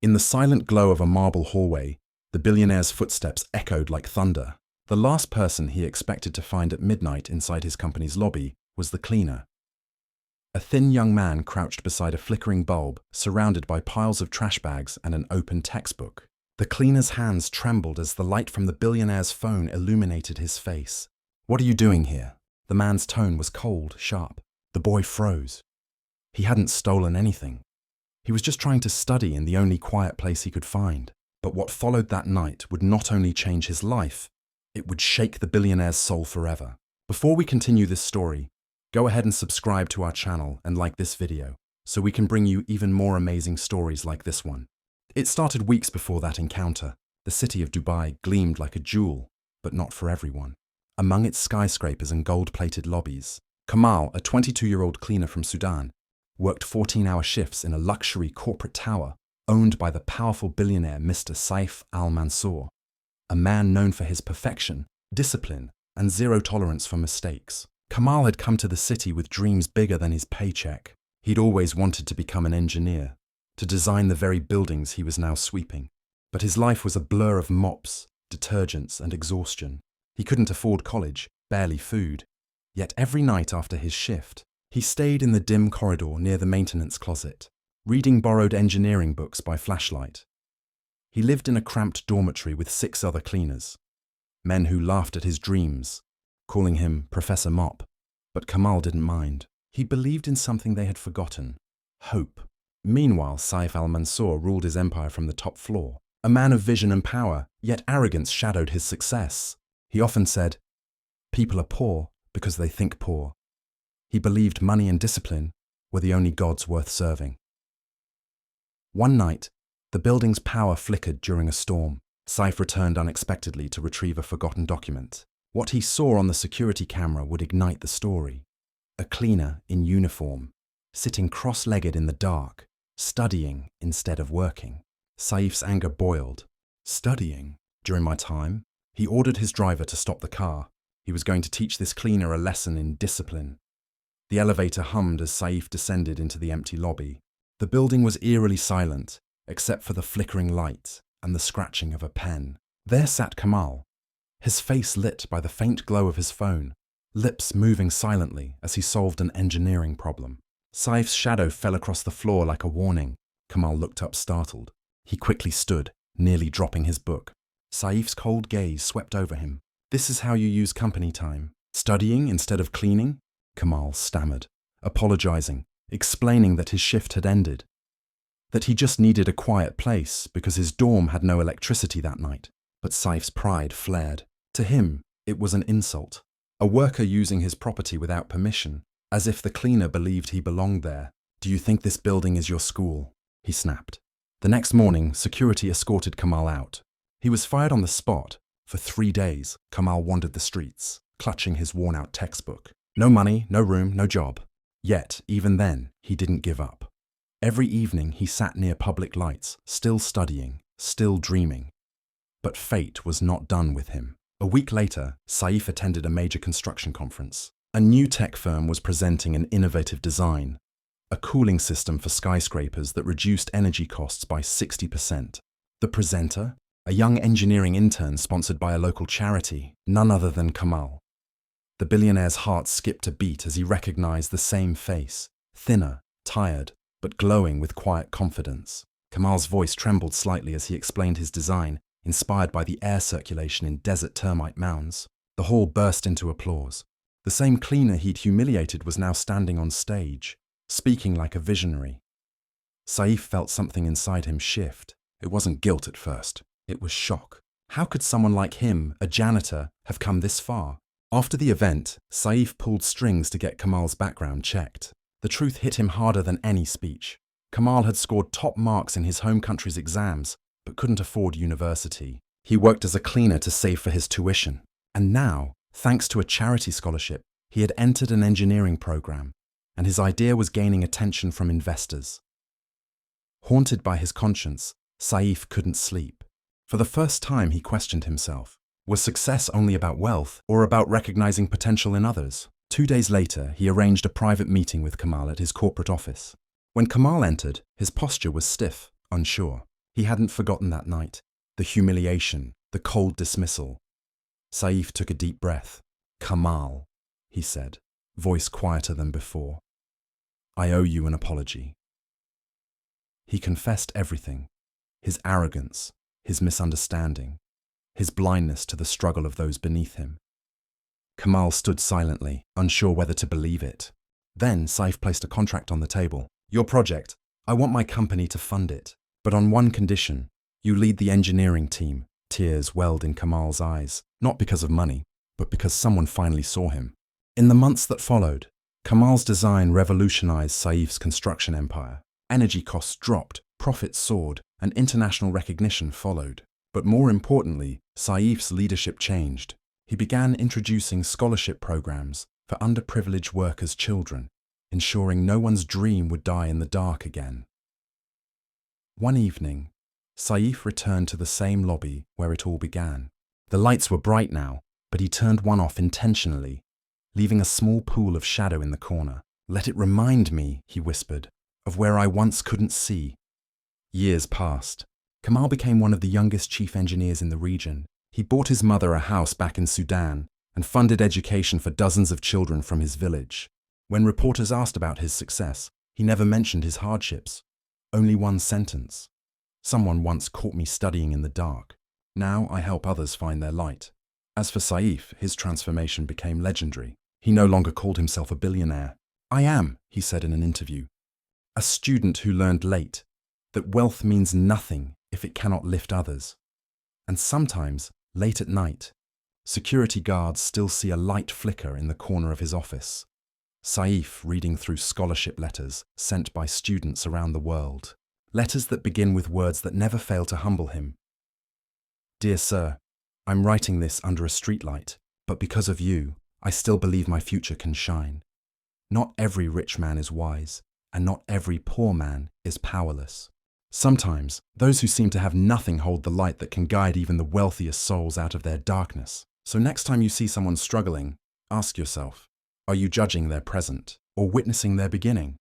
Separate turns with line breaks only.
In the silent glow of a marble hallway, the billionaire's footsteps echoed like thunder. The last person he expected to find at midnight inside his company's lobby was the cleaner. A thin young man crouched beside a flickering bulb, surrounded by piles of trash bags and an open textbook. The cleaner's hands trembled as the light from the billionaire's phone illuminated his face. "What are you doing here?" The man's tone was cold, sharp. The boy froze. He hadn't stolen anything. He was just trying to study in the only quiet place he could find. But what followed that night would not only change his life, it would shake the billionaire's soul forever. Before we continue this story, go ahead and subscribe to our channel and like this video, so we can bring you even more amazing stories like this one. It started weeks before that encounter. The city of Dubai gleamed like a jewel, but not for everyone. Among its skyscrapers and gold-plated lobbies, Kamal, a 22-year-old cleaner from Sudan, worked 14-hour shifts in a luxury corporate tower owned by the powerful billionaire Mr. Saif Al-Mansour, a man known for his perfection, discipline, and zero tolerance for mistakes. Kamal had come to the city with dreams bigger than his paycheck. He'd always wanted to become an engineer, to design the very buildings he was now sweeping. But his life was a blur of mops, detergents, and exhaustion. He couldn't afford college, barely food. Yet every night after his shift, he stayed in the dim corridor near the maintenance closet, reading borrowed engineering books by flashlight. He lived in a cramped dormitory with 6 other cleaners, men who laughed at his dreams, calling him Professor Mop. But Kamal didn't mind. He believed in something they had forgotten: hope. Meanwhile, Saif al-Mansour ruled his empire from the top floor. A man of vision and power, yet arrogance shadowed his success. He often said, "People are poor because they think poor." He believed money and discipline were the only gods worth serving. One night, the building's power flickered during a storm. Saif returned unexpectedly to retrieve a forgotten document. What he saw on the security camera would ignite the story. A cleaner in uniform, sitting cross-legged in the dark, studying instead of working. Saif's anger boiled. "Studying? During my time?" He ordered his driver to stop the car. He was going to teach this cleaner a lesson in discipline. The elevator hummed as Saif descended into the empty lobby. The building was eerily silent, except for the flickering light and the scratching of a pen. There sat Kamal, his face lit by the faint glow of his phone, lips moving silently as he solved an engineering problem. Saif's shadow fell across the floor like a warning. Kamal looked up startled. He quickly stood, nearly dropping his book. Saif's cold gaze swept over him. "This is how you use company time? Studying instead of cleaning?" Kamal stammered, apologizing, explaining that his shift had ended, that he just needed a quiet place because his dorm had no electricity that night. But Saif's pride flared. To him, it was an insult. A worker using his property without permission, as if the cleaner believed he belonged there. "Do you think this building is your school?" he snapped. The next morning, security escorted Kamal out. He was fired on the spot. For 3 days, Kamal wandered the streets, clutching his worn-out textbook. No money, no room, no job. Yet, even then, he didn't give up. Every evening, he sat near public lights, still studying, still dreaming. But fate was not done with him. A week later, Saif attended a major construction conference. A new tech firm was presenting an innovative design, a cooling system for skyscrapers that reduced energy costs by 60%. The presenter, a young engineering intern sponsored by a local charity, none other than Kamal. The billionaire's heart skipped a beat as he recognized the same face, thinner, tired, but glowing with quiet confidence. Kamal's voice trembled slightly as he explained his design, inspired by the air circulation in desert termite mounds. The hall burst into applause. The same cleaner he'd humiliated was now standing on stage, speaking like a visionary. Saif felt something inside him shift. It wasn't guilt at first. It was shock. How could someone like him, a janitor, have come this far? After the event, Saif pulled strings to get Kamal's background checked. The truth hit him harder than any speech. Kamal had scored top marks in his home country's exams, but couldn't afford university. He worked as a cleaner to save for his tuition. And now, thanks to a charity scholarship, he had entered an engineering program, and his idea was gaining attention from investors. Haunted by his conscience, Saif couldn't sleep. For the first time, he questioned himself. Was success only about wealth, or about recognizing potential in others? 2 days later, he arranged a private meeting with Kamal at his corporate office. When Kamal entered, his posture was stiff, unsure. He hadn't forgotten that night, the humiliation, the cold dismissal. Saif took a deep breath. "Kamal," he said, voice quieter than before. "I owe you an apology." He confessed everything: his arrogance, his misunderstanding, his blindness to the struggle of those beneath him. Kamal stood silently, unsure whether to believe it. Then Saif placed a contract on the table. "Your project. I want my company to fund it. But on one condition. You lead the engineering team." Tears welled in Kamal's eyes, not because of money, but because someone finally saw him. In the months that followed, Kamal's design revolutionized Saif's construction empire. Energy costs dropped, profits soared, and international recognition followed. But more importantly, Saif's leadership changed. He began introducing scholarship programs for underprivileged workers' children, ensuring no one's dream would die in the dark again. One evening, Saif returned to the same lobby where it all began. The lights were bright now, but he turned one off intentionally, leaving a small pool of shadow in the corner. "Let it remind me," he whispered, "of where I once couldn't see." Years passed. Kamal became one of the youngest chief engineers in the region. He bought his mother a house back in Sudan and funded education for dozens of children from his village. When reporters asked about his success, he never mentioned his hardships. Only one sentence: "Someone once caught me studying in the dark. Now I help others find their light." As for Saif, his transformation became legendary. He no longer called himself a billionaire. "I am," he said in an interview, "a student who learned late that wealth means nothing if it cannot lift others." And sometimes, late at night, security guards still see a light flicker in the corner of his office. Saif reading through scholarship letters sent by students around the world. Letters that begin with words that never fail to humble him. "Dear sir, I'm writing this under a streetlight, but because of you, I still believe my future can shine. Not every rich man is wise, and not every poor man is powerless. Sometimes, those who seem to have nothing hold the light that can guide even the wealthiest souls out of their darkness. So next time you see someone struggling, ask yourself, are you judging their present or witnessing their beginning?